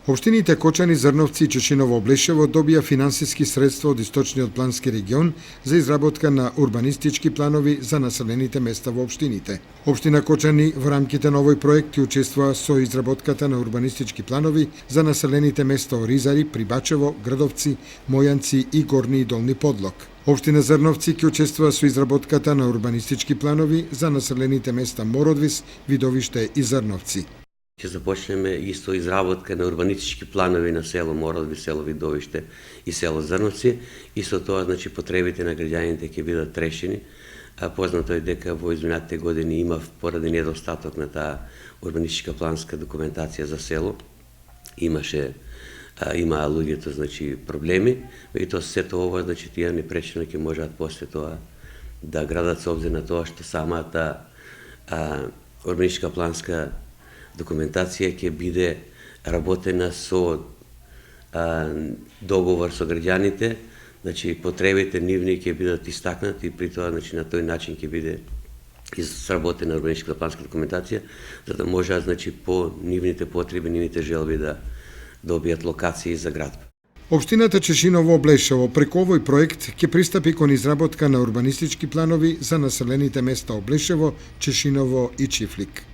Општините Кочани, Зрновци и Чешиново Облешево добија финансиски средства од Источниот плански регион за изработка на урбанистички планови за населените места во општините. Општина Кочани во рамките на овој проект ќе учествува со изработката на урбанистички планови за населените места Оризари, Прибачево, Градовци, Мојанци и Горни и Долни Подлог. Општина Зрновци ќе учествува со изработката на урбанистички планови за населените места Мородвис, Видовиште и Зрновци. Ќе започнеме исто изработка на урбанистички планови на село Мородви, село Видовиште и село Зрновци. Исто тоа, потребите на граѓаните ќе бидат решени. Познато е дека во изминатите години има поради недостаток на таа урбанистичка планска документација за село. Има луѓето проблеми, меѓутоа сето ова тие непречено ќе можат после тоа да градат со обзир на тоа што самата урбанистичка планска документација ќе биде работена со договор со граѓаните, потребите нивни ќе бидат истакнати и при тоа на тој начин ќе биде изработена урбанистичка планска документација, за да можат по нивните потреби, нивните желби да добијат локации за градба. Општината Чешиново Облешево преку овој проект ќе пристапи кон изработка на урбанистички планови за населените места Облешево, Чешиново и Чифлик.